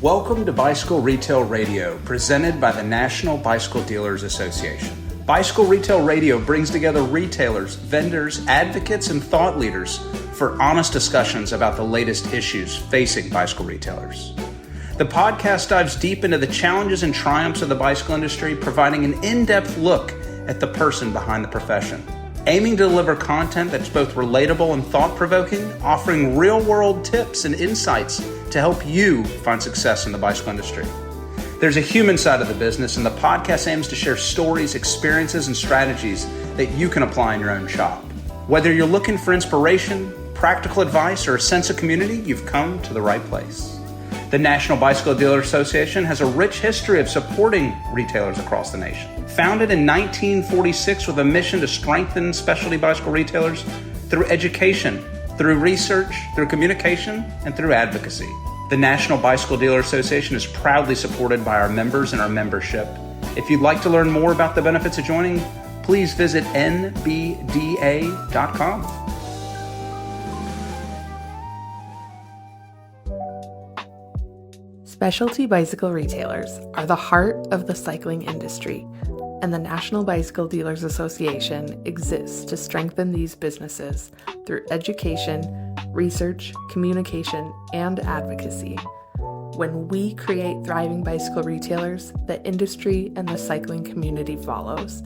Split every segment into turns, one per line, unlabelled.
Welcome to Bicycle Retail Radio, presented by the National Bicycle Dealers Association. Bicycle Retail Radio brings together retailers, vendors, advocates, and thought leaders for honest discussions about the latest issues facing bicycle retailers. The podcast dives deep into the challenges and triumphs of the bicycle industry, providing an in-depth look at the person behind the profession. Aiming to deliver content that's both relatable and thought-provoking, offering real-world tips and insights to help you find success in the bicycle industry. There's a human side of the business, and the podcast aims to share stories, experiences, and strategies that you can apply in your own shop. Whether you're looking for inspiration, practical advice, or a sense of community, you've come to the right place. The National Bicycle Dealer Association has a rich history of supporting retailers across the nation. Founded in 1946 with a mission to strengthen specialty bicycle retailers through education, through research, through communication, and through advocacy. The National Bicycle Dealer Association is proudly supported by our members and our membership. If you'd like to learn more about the benefits of joining, please visit nbda.com.
Specialty bicycle retailers are the heart of the cycling industry, and the National Bicycle Dealers Association exists to strengthen these businesses through education, research, communication, and advocacy. When we create thriving bicycle retailers, the industry and the cycling community follows.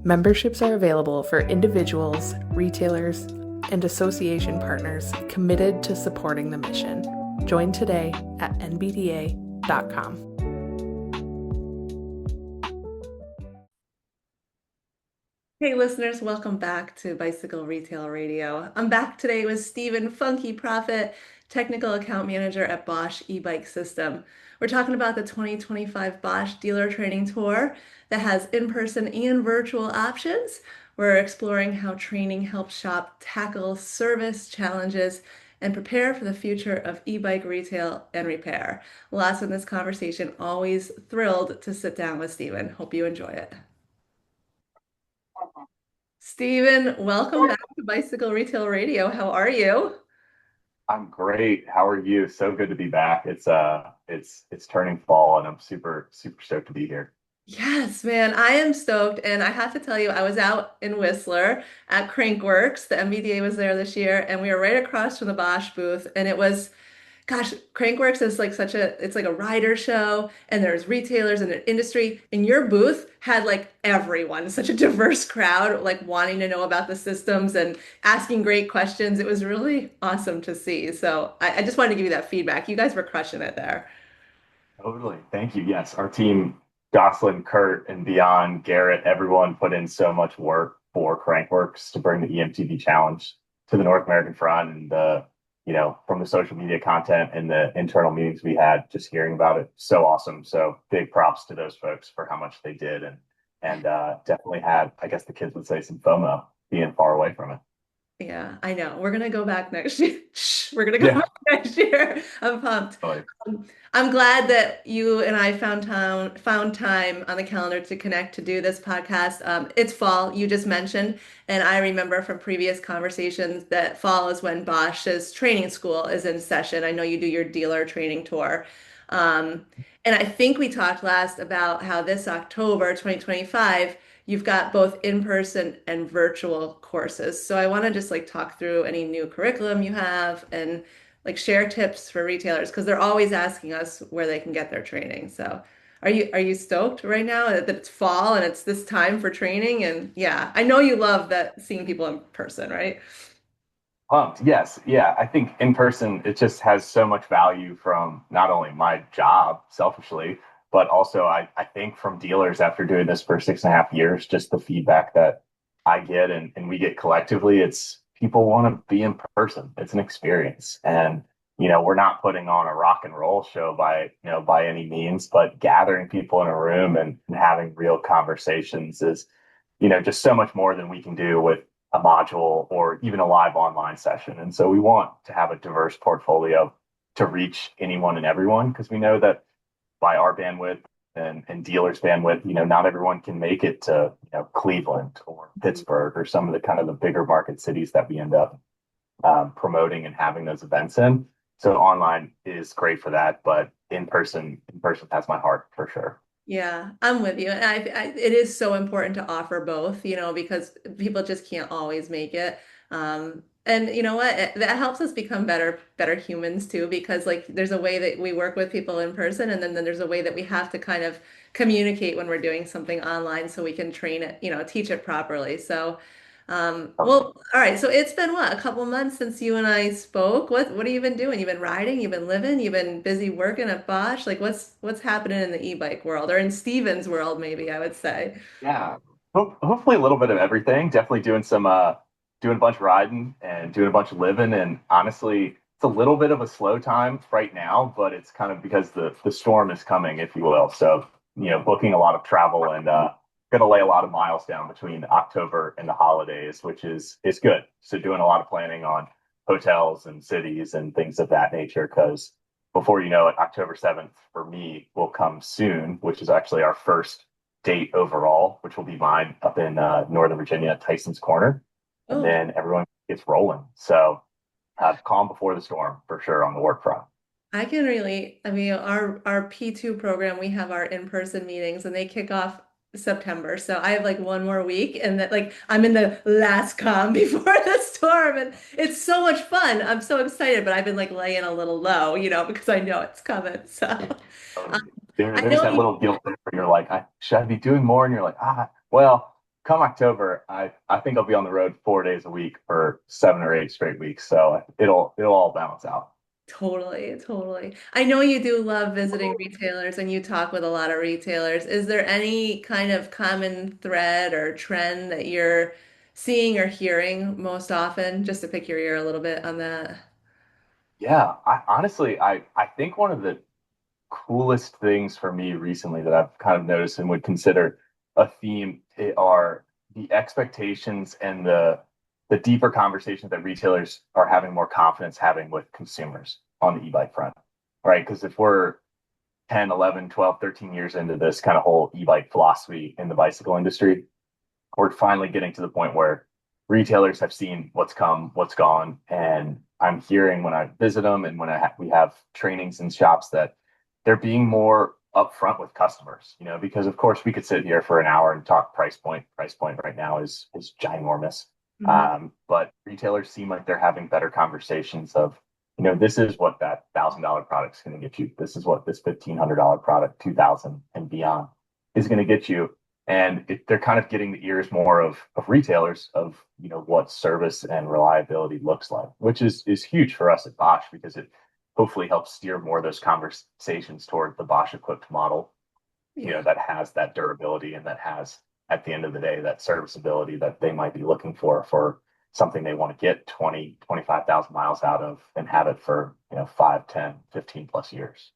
Memberships are available for individuals, retailers, and association partners committed to supporting the mission. Join today at nbda.com. Hey listeners, welcome back to Bicycle Retail Radio. I'm back today with Stephen Phunky Proffitt, Technical Account Manager at Bosch eBike System. We're talking about the 2025 Bosch Dealer Training Tour that has in-person and virtual options. We're exploring how training helps shop tackle service challenges and prepare for the future of e-bike retail and repair. Lots in this conversation. Always thrilled to sit down with Stephen. Hope you enjoy it. Stephen, welcome back to Bicycle Retail Radio. How are you?
I'm great. How are you? So good to be back. It's turning fall and I'm super stoked to be here.
Yes, man, I am stoked. And I have to tell you, I was out in Whistler at Crankworks. The MBDA was there this year, and we were right across from the Bosch booth. And it was, gosh, Crankworks is like it's like a rider show, and there's retailers and an industry. And your booth had like everyone, such a diverse crowd, like wanting to know about the systems and asking great questions. It was really awesome to see. So I just wanted to give you that feedback. You guys were crushing it there.
Totally. Thank you. Yes, our team, Jocelyn, Kurt, and beyond, Garrett, everyone put in so much work for Crankworks to bring the EMTB challenge to the North American front, and from the social media content and the internal meetings we had, just hearing about it, so awesome. So big props to those folks for how much they did, and definitely had, I guess the kids would say, some FOMO being far away from it.
Yeah, I know. We're gonna go back next year. We're gonna go back next year. I'm pumped. I'm glad that you and I found time on the calendar to connect to do this podcast. It's fall, you just mentioned, and I remember from previous conversations that fall is when Bosch's training school is in session. I know you do your dealer training tour. And I think we talked last about how this October 2025, you've got both in-person and virtual courses. So I want to just like talk through any new curriculum you have and like share tips for retailers, because they're always asking us where they can get their training. So are you stoked right now that it's fall and it's this time for training? And yeah, I know you love that, seeing people in person, right?
Pumped. Yes. Yeah. I think in person, it just has so much value from not only my job selfishly, but also I think from dealers after doing this for 6.5 years, just the feedback that I get and we get collectively, it's people want to be in person. It's an experience. And, we're not putting on a rock and roll show by any means, but gathering people in a room and having real conversations is, just so much more than we can do with a module or even a live online session. And so we want to have a diverse portfolio to reach anyone and everyone, because we know that by our bandwidth and dealers bandwidth, not everyone can make it to Cleveland or Pittsburgh or some of the kind of the bigger market cities that we end up promoting and having those events in. So online is great for that, but in person has my heart for sure.
Yeah, I'm with you. And it is so important to offer both, because people just can't always make it. And you know what? That helps us become better humans too, because like there's a way that we work with people in person, and then there's a way that we have to kind of communicate when we're doing something online so we can train it, teach it properly. So, well, all right. So it's been what, a couple months since you and I spoke. What have you been doing? You've been riding, you've been living, you've been busy working at Bosch. Like what's happening in the e-bike world or in Steven's world, maybe I would say.
Yeah. Hopefully a little bit of everything. Definitely doing a bunch of riding and doing a bunch of living. And honestly, it's a little bit of a slow time right now, but it's kind of because the storm is coming, if you will. So, booking a lot of travel and gonna lay a lot of miles down between October and the holidays, which is good. So doing a lot of planning on hotels and cities and things of that nature, because before you know it, October 7th for me will come soon, which is actually our first date overall, which will be mine up in Northern Virginia at Tyson's Corner. And
Oh,
then everyone gets rolling. So calm before the storm for sure on the work front.
I can relate. I mean, our P2 program, we have our in-person meetings and they kick off September. So I have like one more week and that like I'm in the last calm before the storm and it's so much fun. I'm so excited, but I've been like laying a little low, because I know it's coming. So um, I
There's
know
that
you,
little guilt there where you're like, should I be doing more? And you're like, well, come October, I think I'll be on the road 4 days a week for 7 or 8 straight weeks. So it'll all balance out.
totally, totally. I know you do love visiting retailers and you talk with a lot of retailers. Is there any kind of common thread or trend that you're seeing or hearing most often? Just to pick your ear a little bit on that.
Yeah, I think one of the coolest things for me recently that I've kind of noticed and would consider a theme are the expectations and the deeper conversations that retailers are having more confidence having with consumers on the e-bike front, right? Because if we're 10, 11, 12, 13 years into this kind of whole e-bike philosophy in the bicycle industry, we're finally getting to the point where retailers have seen what's come, what's gone, and I'm hearing when I visit them and when we have trainings in shops that they're being more upfront with customers. Because of course we could sit here for an hour and talk price point. Price point right now is ginormous,
Mhm.
but retailers seem like they're having better conversations of, this is what that $1,000 product is going to get you. This is what this $1,500 product, 2,000 and beyond, is going to get you, and they're kind of getting the ears more of retailers of what service and reliability looks like, which is huge for us at Bosch because it hopefully helps steer more of those conversations toward the Bosch equipped model,
Yeah.
that has that durability and that has at the end of the day that serviceability that they might be looking for something they want to get 20 25,000 miles out of and have it for 5, 10, 15 plus years.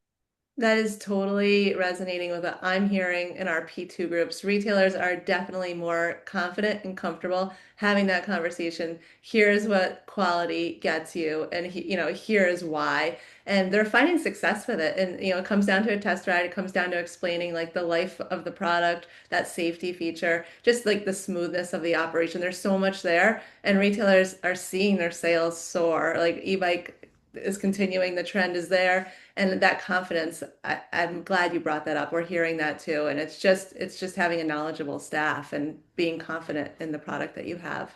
That is totally resonating with what I'm hearing in our P2 groups. Retailers are definitely more confident and comfortable having that conversation. Here's what quality gets you, and here's why. And they're finding success with it. And it comes down to a test ride. It comes down to explaining like the life of the product, that safety feature, just like the smoothness of the operation. There's so much there, and retailers are seeing their sales soar. Like e-bike is continuing, the trend is there and that confidence, I'm glad you brought that up. We're hearing that too. And it's just having a knowledgeable staff and being confident in the product that you have.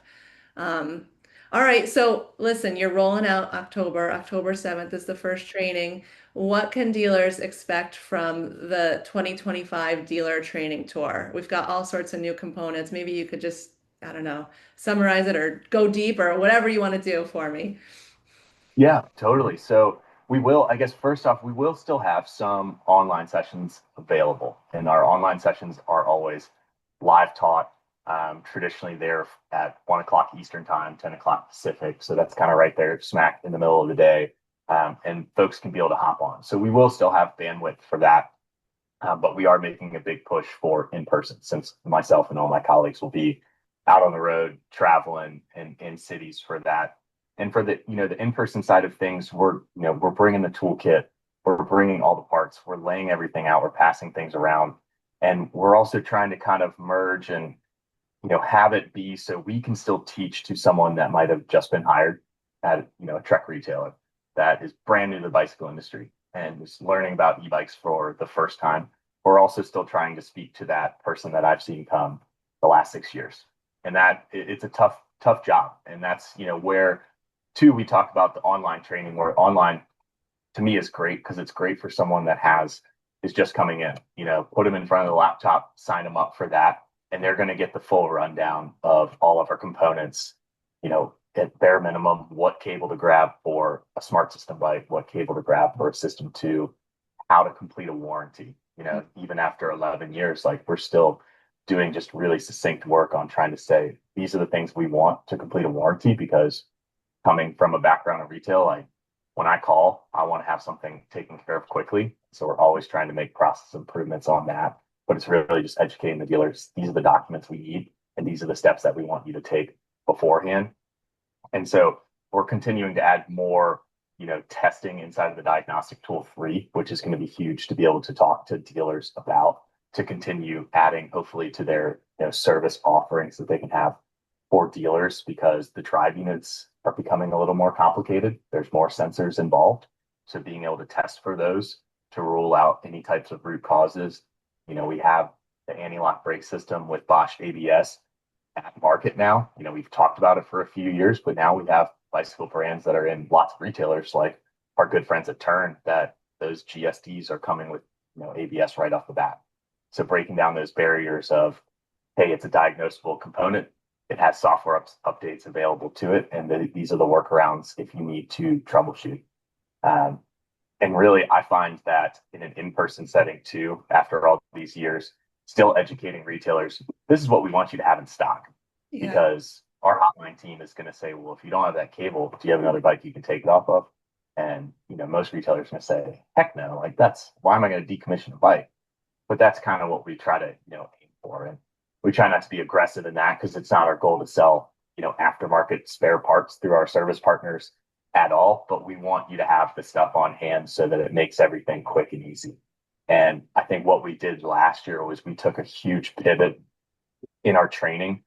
Um, all right, so listen, you're rolling out October 7th is the first training. What can dealers expect from the 2025 Dealer Training Tour? We've got all sorts of new components. Maybe you could just, I don't know, summarize it or go deep or whatever you want to do for me.
Yeah, totally. So I guess first off, we will still have some online sessions available. And our online sessions are always live taught. Traditionally, they're at 1 o'clock Eastern time, 10 o'clock Pacific. So that's kind of right there, smack in the middle of the day. And folks can be able to hop on. So we will still have bandwidth for that. But we are making a big push for in person since myself and all my colleagues will be out on the road traveling in cities for that. And for the in-person side of things, we're bringing the toolkit, we're bringing all the parts, we're laying everything out, we're passing things around, and we're also trying to kind of merge and have it be so we can still teach to someone that might have just been hired at a truck retailer that is brand new to the bicycle industry. and is learning about e-bikes for the first time, we're also still trying to speak to that person that I've seen come the last 6 years. And it's a tough job. And that's, where two, we talk about the online training, where online to me is great because it's great for someone that is just coming in, put them in front of the laptop, sign them up for that, and they're going to get the full rundown of all of our components, at bare minimum, what cable to grab for a smart system bike, what cable to grab for a system 2, how to complete a warranty. Even after 11 years, like we're still doing just really succinct work on trying to say, these are the things we want to complete a warranty, because coming from a background in retail, like when I call, I want to have something taken care of quickly. So we're always trying to make process improvements on that. But it's really just educating the dealers. These are the documents we need, and these are the steps that we want you to take beforehand. And so we're continuing to add more, testing inside of the diagnostic tool 3, which is going to be huge to be able to talk to dealers about, to continue adding hopefully to their service offerings that they can have for dealers, because the drive units are becoming a little more complicated. There's more sensors involved. So being able to test for those to rule out any types of root causes. We have the anti-lock brake system with Bosch ABS at market now. We've talked about it for a few years, but now we have bicycle brands that are in lots of retailers, like our good friends at Turn, that those GSDs are coming with ABS right off the bat. So breaking down those barriers of, hey, it's a diagnosable component, it has software updates available to it, and these are the workarounds if you need to troubleshoot. And really, I find that in an in-person setting too, after all these years, still educating retailers, this is what we want you to have in stock. Yeah. Because our hotline team is going to say, well, if you don't have that cable, do you have another bike you can take it off of? And, most retailers are going to say, heck no, like why am I going to decommission a bike? But that's kind of what we try to, aim for. And we try not to be aggressive in that, because it's not our goal to sell, aftermarket spare parts through our service partners at all. But we want you to have the stuff on hand so that it makes everything quick and easy. And I think what we did last year was we took a huge pivot in our training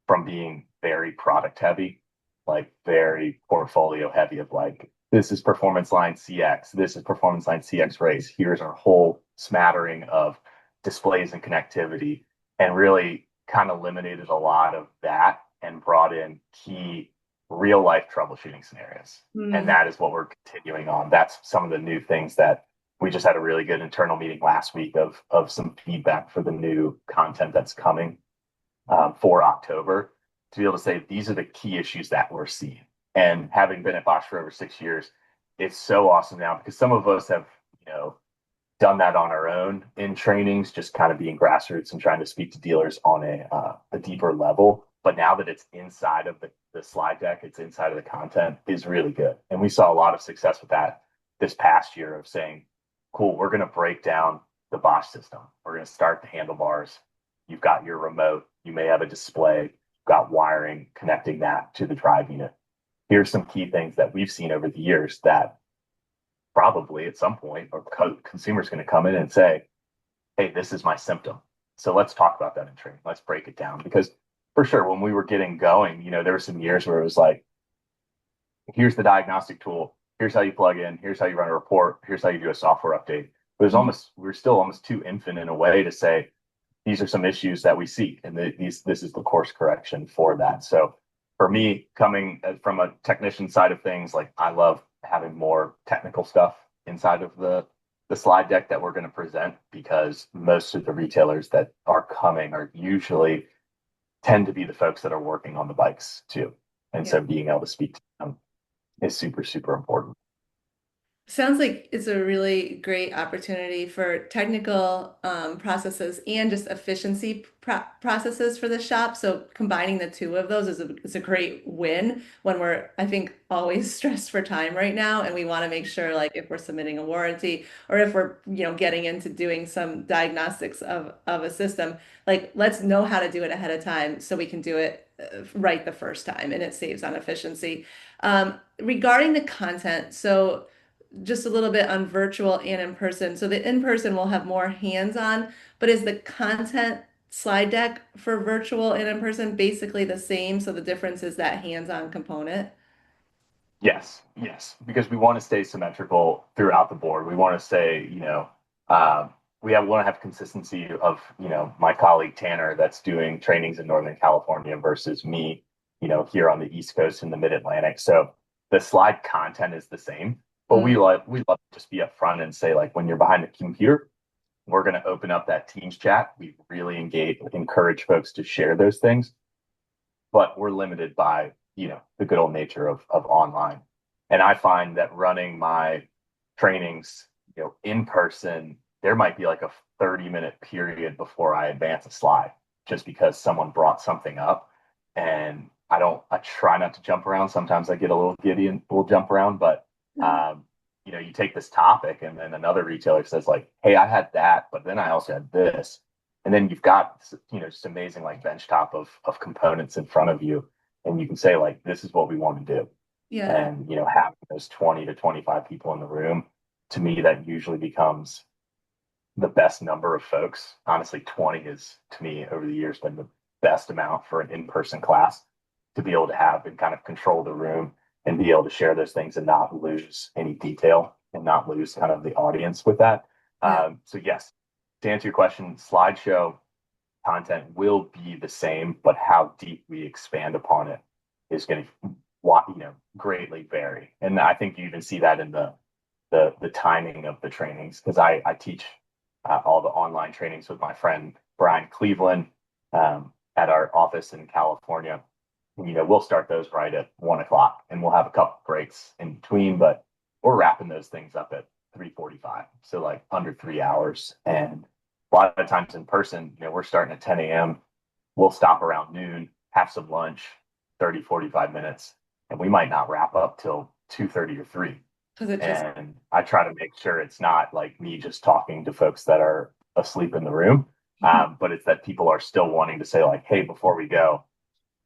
from being very product heavy, like very portfolio heavy, of like, this is Performance Line CX, this is Performance Line CX Race, here's our whole smattering of displays and connectivity, and really kind of eliminated a lot of that and brought in key real life troubleshooting scenarios. And that is what we're continuing on. That's some of the new things that we just had a really good internal meeting last week of some feedback for the new content that's coming for October, to be able to say, these are the key issues that we're seeing. And having been at Bosch for over 6 years, it's so awesome now, because some of us have, done that on our own in trainings, just kind of being grassroots and trying to speak to dealers on a deeper level. But now that it's inside of the slide deck, it's inside of the content, is really good. And we saw a lot of success with that this past year, of saying, cool, we're going to break down the Bosch system. We're going to start the handlebars. You've got your remote. You may have a display. You've got wiring connecting that to the drive unit. Here's some key things that we've seen over the years that probably at some point or consumer's going to come in and say, hey, this is my symptom. So let's talk about that in training. Let's break it down. Because for sure, when we were getting going, there were some years where it was like, here's the diagnostic tool. Here's how you plug in. Here's how you run a report. Here's how you do a software update. But we're still almost too infant in a way to say, these are some issues that we see, and this is the course correction for that. So for me, coming from a technician side of things, like I love having more technical stuff inside of the slide deck that we're going to present, because most of the retailers that are coming are usually tend to be the folks that are working on the bikes too. And so being able to speak to them is super, super important.
Sounds like it's a really great opportunity for technical processes and just efficiency processes for the shop. So combining the two of those is a great win when we're, I think, always stressed for time right now. And we want to make sure, like, if we're submitting a warranty or if we're, getting into doing some diagnostics of a system, like, let's know how to do it ahead of time so we can do it right the first time, and it saves on efficiency. Regarding the content, so just a little bit on virtual and in person. So the in person will have more hands-on, but is the content slide deck for virtual and in person basically the same? So the difference is that hands-on component?
Yes, because we want to stay symmetrical throughout the board. We want to say, we want to have consistency of, my colleague Tanner that's doing trainings in Northern California versus me, here on the East Coast and the Mid Atlantic. So the slide content is the same, but
Mm,
we love to just be upfront and say, like, when you're behind the computer, we're going to open up that Teams chat. We really encourage folks to share those things, but we're limited by, the good old nature of online. And I find that running my trainings, in person, there might be like a 30-minute period before I advance a slide just because someone brought something up. And I try not to jump around. Sometimes I get a little giddy and will jump around, but you take this topic and then another retailer says like, hey, I had that, but then I also had this. And then you've got, just amazing like benchtop of components in front of you. And you can say like, this is what we want to do.
yeah.
And, having those 20 to 25 people in the room, to me, that usually becomes the best number of folks. Honestly, 20 is, to me, over the years, been the best amount for an in-person class to be able to have and kind of control the room and be able to share those things and not lose any detail and not lose kind of the audience with that.
Yeah.
So yes, to answer your question, slideshow content will be the same, but how deep we expand upon it is going to, greatly vary. And I think you even see that in the timing of the trainings, because I teach all the online trainings with my friend Brian Cleveland at our office in California. And, we'll start those right at 1 o'clock, and we'll have a couple breaks in between, but we're wrapping those things up at 3:45, so like under 3 hours. And a lot of times in person, we're starting at 10 a.m. We'll stop around noon, have some lunch, 30, 45 minutes, and we might not wrap up till 2:30 or 3. And I try to make sure it's not like me just talking to folks that are asleep in the room, but it's that people are still wanting to say like, hey, before we go,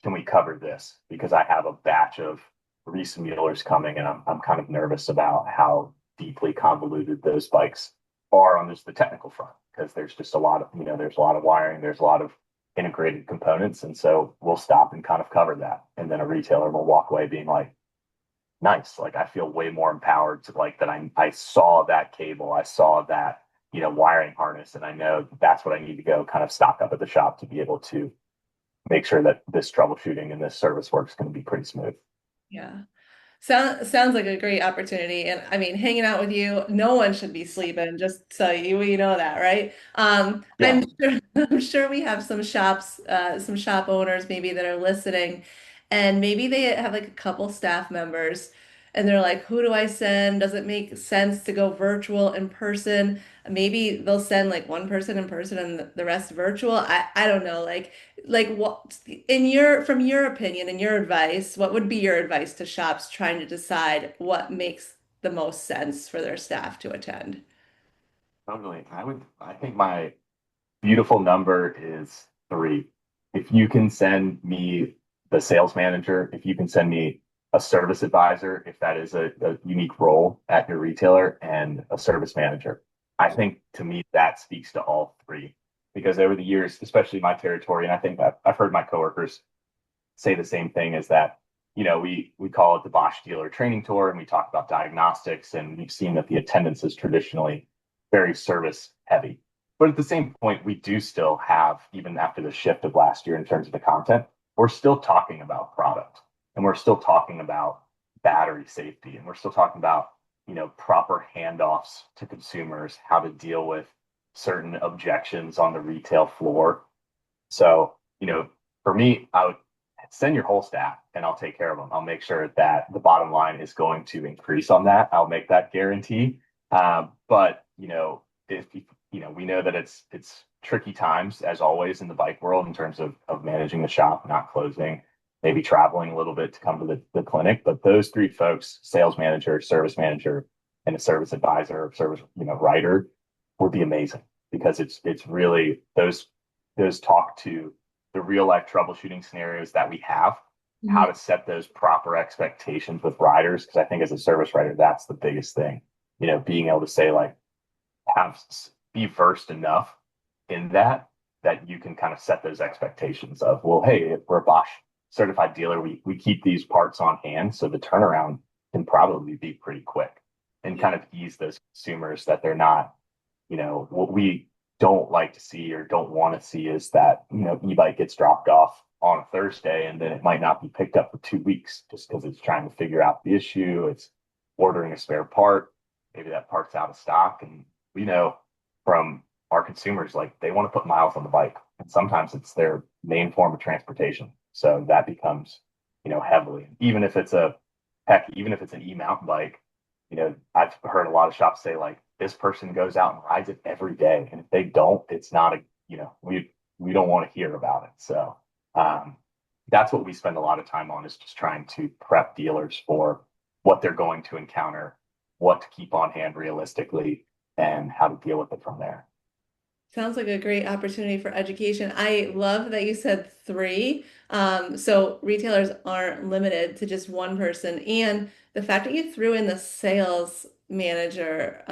can we cover this? Because I have a batch of resumulers coming, and I'm kind of nervous about how deeply convoluted those bikes are on just the technical front, because there's just a lot of, there's a lot of wiring, there's a lot of integrated components. And so we'll stop and kind of cover that. And then a retailer will walk away being like, nice. Like, I feel way more empowered to like that. I saw that cable, I saw that, wiring harness, and I know that's what I need to go kind of stock up at the shop to be able to make sure that this troubleshooting and this service work is going to be pretty smooth.
Yeah. Sounds like a great opportunity. And I mean, hanging out with you, no one should be sleeping, just so you know that, right?
Yeah.
I'm sure we have some shop owners maybe that are listening, and maybe they have like a couple staff members and they're like, who do I send? Does it make sense to go virtual in person? Maybe they'll send like one person in person and the rest virtual. I don't know. Like what from your opinion and your advice, what would be your advice to shops trying to decide what makes the most sense for their staff to attend?
Totally. I think my beautiful number is 3. If you can send me the sales manager, if you can send me a service advisor, if that is a unique role at your retailer, and a service manager, I think to me that speaks to all 3. Because over the years, especially my territory, and I think I've heard my coworkers say the same thing, is that, we call it the Bosch Dealer Training Tour, and we talk about diagnostics, and we've seen that the attendance is traditionally very service heavy. But at the same point, we do still have, even after the shift of last year in terms of the content, we're still talking about product, and we're still talking about battery safety, and we're still talking about, proper handoffs to consumers, how to deal with certain objections on the retail floor. So, for me, I would send your whole staff and I'll take care of them. I'll make sure that the bottom line is going to increase on that. I'll make that guarantee. But, if we know that it's tricky times as always in the bike world in terms of managing the shop, not closing, maybe traveling a little bit to come to the clinic. But those 3 folks, sales manager, service manager, and a service advisor, service, writer, would be amazing, because it's really those talk to the real life troubleshooting scenarios that we have, how to set those proper expectations with riders. Because I think as a service writer, that's the biggest thing, being able to say like, be versed enough in that you can kind of set those expectations of, well, hey, if we're a Bosch certified dealer, we keep these parts on hand, so the turnaround can probably be pretty quick and kind of ease those consumers that they're not, what we don't like to see or don't want to see is that, e-bike gets dropped off on a Thursday and then it might not be picked up for 2 weeks just because it's trying to figure out the issue. It's ordering a spare part. Maybe that part's out of stock. And we know from our consumers, like they want to put miles on the bike. And sometimes it's their main form of transportation. So that becomes, heavily, even if it's even if it's an e-mountain bike, I've heard a lot of shops say like this person goes out and rides it every day. And if they don't, it's not we don't want to hear about it. So that's what we spend a lot of time on, is just trying to prep dealers for what they're going to encounter, what to keep on hand realistically, and how to deal with it from there.
Sounds like a great opportunity for education. I love that you said three. So retailers aren't limited to just one person. And the fact that you threw in the sales manager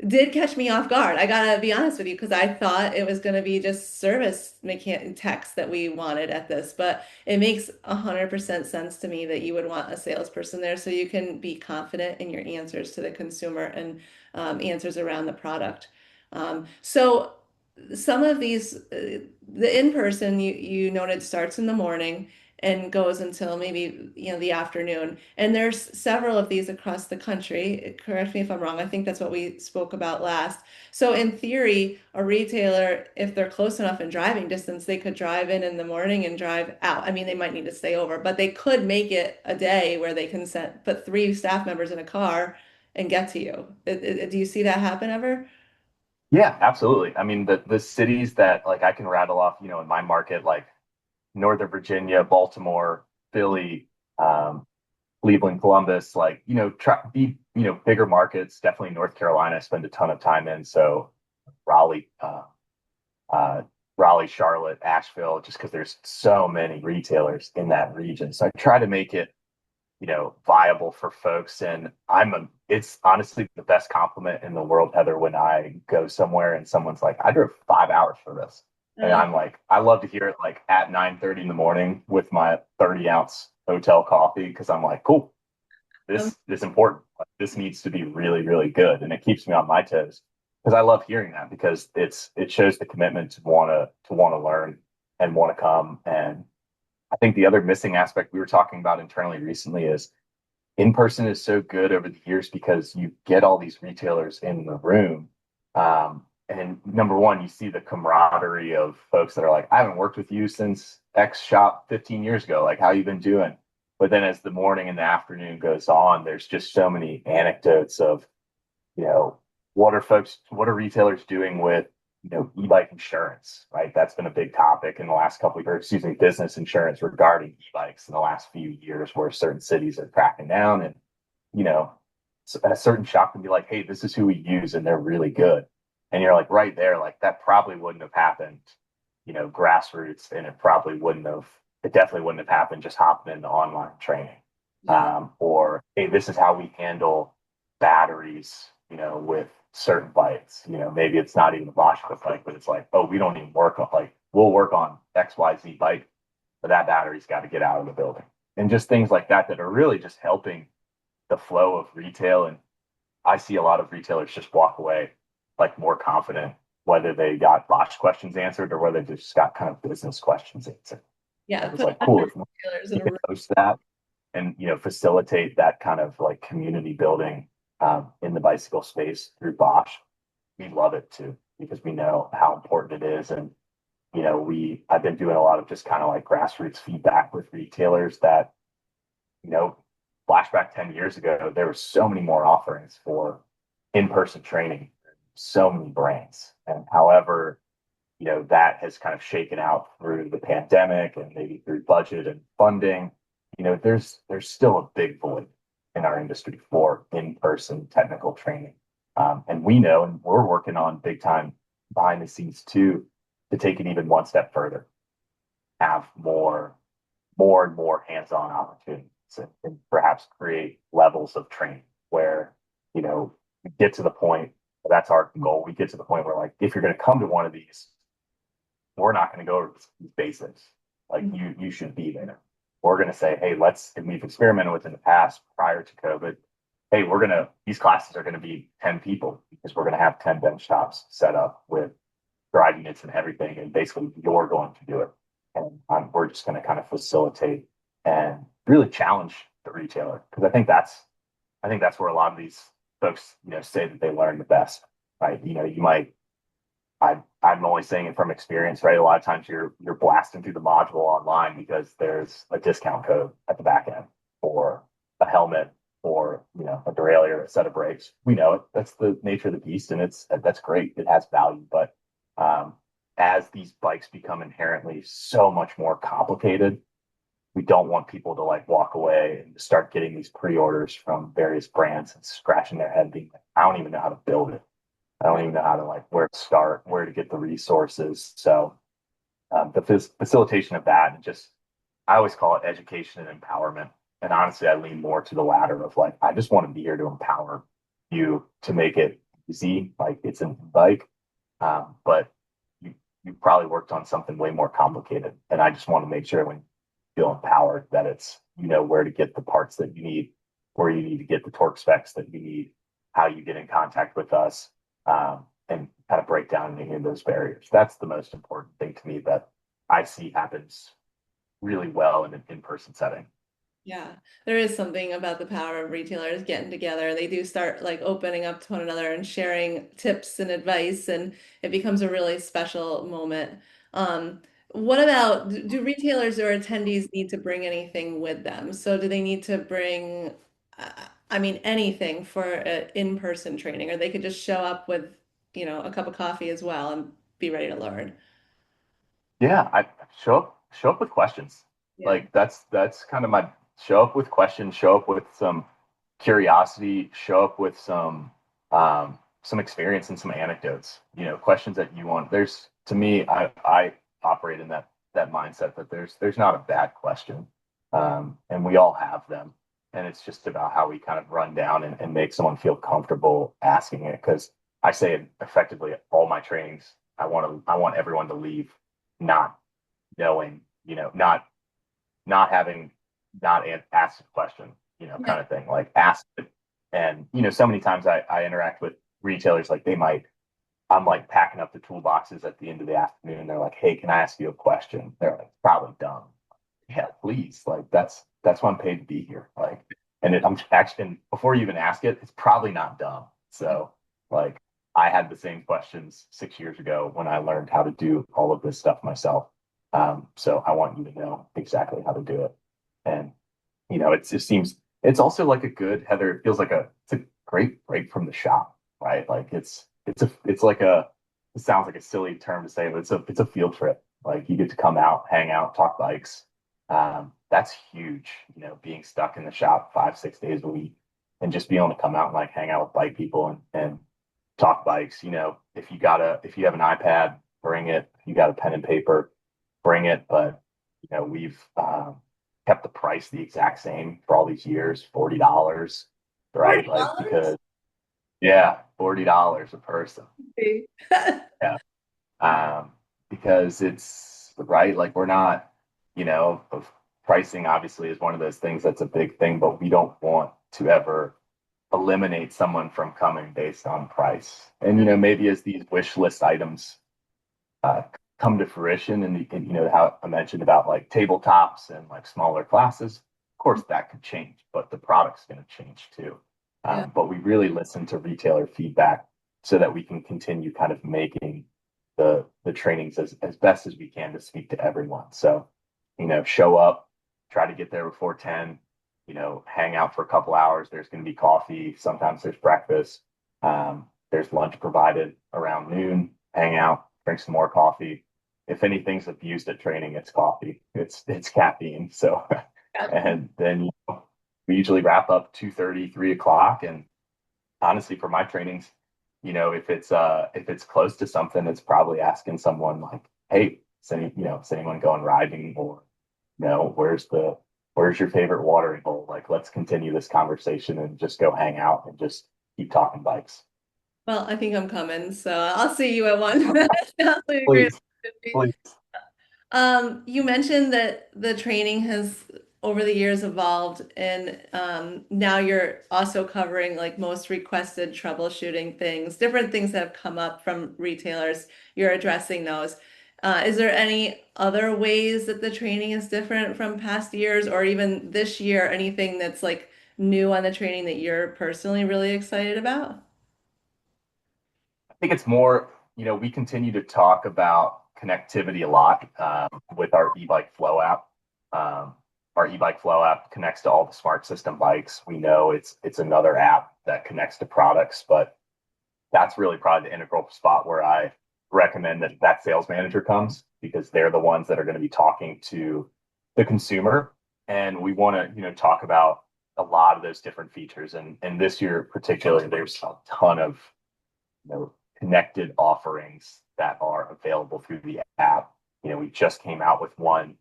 did catch me off guard. I gotta be honest with you, because I thought it was gonna be just service mechanic techs that we wanted at this, but it makes 100% sense to me that you would want a salesperson there so you can be confident in your answers to the consumer and answers around the product. So some of these, the in-person you noted starts in the morning and goes until maybe the afternoon. And there's several of these across the country. Correct me if I'm wrong. I think that's what we spoke about last. So in theory, a retailer, if they're close enough in driving distance, they could drive in the morning and drive out. I mean, they might need to stay over, but they could make it a day where they can put three staff members in a car and get to you. Do you see that happen ever?
Yeah, absolutely. I mean, the cities that like I can rattle off, in my market, like Northern Virginia, Baltimore, Philly, Cleveland, Columbus, like, bigger markets, definitely North Carolina, I spend a ton of time in. So Raleigh, uh, Raleigh, Charlotte, Asheville, just because there's so many retailers in that region. So I try to make it, viable for folks. And it's honestly the best compliment in the world, Heather, when I go somewhere and someone's like, I drove 5 hours for this. And I'm like, I love to hear it like at 9:30 in the morning with my 30-ounce hotel coffee, because I'm like, cool, this is important. Like, this needs to be really, really good. And it keeps me on my toes because I love hearing that, because it shows the commitment to want to learn and want to come. And I think the other missing aspect we were talking about internally recently is in person is so good over the years because you get all these retailers in the room. And number one, you see the camaraderie of folks that are like, I haven't worked with you since X shop 15 years ago. Like, how you been doing? But then as the morning and the afternoon goes on, there's just so many anecdotes of, what are retailers doing with, e-bike insurance, right? That's been a big topic in the last couple of years, excuse me, business insurance regarding e-bikes in the last few years, where certain cities are cracking down. And, a certain shop can be like, hey, this is who we use and they're really good. And you're like right there, like that probably wouldn't have happened, grassroots, and it definitely wouldn't have happened just hopping into online training. Or, hey, this is how we handle batteries, with certain bikes. Maybe it's not even a Bosch bike, but it's like, oh, we don't even work on, like, we'll work on XYZ bike, but that battery's got to get out of the building. And just things like that are really just helping the flow of retail. And I see a lot of retailers just walk away like more confident, whether they got Bosch questions answered or whether they just got kind of business questions answered.
Yeah,
it's like cool if you can host that and facilitate that kind of like community building in the bicycle space through Bosch. We love it too, because we know how important it is. And I've been doing a lot of just kind of like grassroots feedback with retailers that, flashback 10 years ago, there were so many more offerings for in-person training, so many brands. And however, that has kind of shaken out through the pandemic and maybe through budget and funding. There's still a big void in our industry for in-person technical training. And we know, and we're working on big time behind the scenes too, to take it even one step further, have more and more hands-on opportunities, and perhaps create levels of training where, we get to the point, that's our goal. We get to the point where, like, if you're going to come to one of these, we're not going to go over these basics. Like, you should be there. we're going to say, hey, and we've experimented with in the past prior to COVID. Hey, these classes are going to be 10 people because we're going to have 10 bench tops set up with drive units and everything. And basically you're going to do it. And we're just going to kind of facilitate and really challenge the retailer. Cause I think that's where a lot of these folks, say that they learn the best, right? I'm only saying it from experience, right? A lot of times you're blasting through the module online because there's a discount code at the back end or a helmet or a derailleur, a set of brakes. We know it. That's the nature of the beast, and that's great. It has value, but as these bikes become inherently so much more complicated, we don't want people to like walk away and start getting these pre-orders from various brands and scratching their head being like, I don't even know how to build it. I don't even know how to where to start, where to get the resources. So the facilitation of that, and just I always call it education and empowerment. And honestly, I lean more to the latter of like, I just want to be here to empower you to make it easy. Like it's a bike, but you probably worked on something way more complicated. And I just want to make sure when you feel empowered that it's where to get the parts that you need, where you need to get the torque specs that you need, how you get in contact with us, and kind of break down any of those barriers. That's the most important thing to me that I see happens really well in an in-person setting.
Yeah, there is something about the power of retailers getting together. They do start like opening up to one another and sharing tips and advice, and it becomes a really special moment. What about do retailers or attendees need to bring anything with them? So do they need to bring, I mean, anything for in-person training, or they could just show up with, a cup of coffee as well and be ready to learn?
Yeah, I show up with questions.
Yeah.
Like that's kind of my show up with questions, show up with some curiosity, show up with some experience and some anecdotes. Questions that you want. There's to me, I operate in that mindset that there's not a bad question, and we all have them, and it's just about how we kind of run down and make someone feel comfortable asking it. Because I say it effectively at all my trainings. I want everyone to leave not knowing, not having not asked a question,
Yeah.
kind of thing. Like ask it. And so many times I interact with retailers, like I'm like packing up the toolboxes at the end of the afternoon. They're like, hey, can I ask you a question? They're like, probably dumb. Yeah, please. Like that's why I'm paid to be here. Like, and I'm actually, and before you even ask it, it's probably not dumb. So like I had the same questions 6 years ago when I learned how to do all of this stuff myself. So I want you to know exactly how to do it. And it just seems it's also like a good, Heather. It feels like it's a great break from the shop, right? Like it's like it sounds like a silly term to say, but it's a field trip. Like you get to come out, hang out, talk bikes. That's huge, being stuck in the shop 5, 6 days a week and just being able to come out and like hang out with bike people and talk bikes. If you have an iPad, bring it. If you got a pen and paper, bring it. But we've kept the price the exact same for all these years, $40, right? Like because yeah, $40 a person. Yeah. Um, because it's right, like we're not, of pricing obviously is one of those things that's a big thing, but we don't want to ever eliminate someone from coming based on price. And maybe as these wish list items uh, come to fruition, and how I mentioned about like tabletops and like smaller classes, of course that could change, but the product's going to change too.
Yeah.
But we really listen to retailer feedback so that we can continue kind of making the trainings as best as we can to speak to everyone. So, show up, try to get there before 10, hang out for a couple hours. There's going to be coffee. Sometimes there's breakfast. There's lunch provided around noon. Hang out, drink some more coffee. If anything's abused at training, it's coffee. It's caffeine. So, and then we usually wrap up 2:30, 3 o'clock. And honestly, for my trainings, if it's close to something, it's probably asking someone like, hey, is anyone going riding, or where's your favorite watering hole? Like, let's continue this conversation and just go hang out and just keep talking bikes.
Well, I think I'm coming, so I'll see you at one. Sounds like a great
Please, please.
You mentioned that the training has over the years evolved, and now you're also covering like most requested troubleshooting things, different things that have come up from retailers. You're addressing those. Is there any other ways that the training is different from past years, or even this year, anything that's like new on the training that you're personally really excited about?
I think it's more, we continue to talk about connectivity a lot with our eBike Flow app. Um, our eBike Flow app connects to all the smart system bikes. We know it's another app that connects to products, but that's really probably the integral spot where I recommend that sales manager comes, because they're the ones that are going to be talking to the consumer. And we want to, talk about a lot of those different features. And this year particularly, there's a ton of, connected offerings that are available through the app. We just came out with one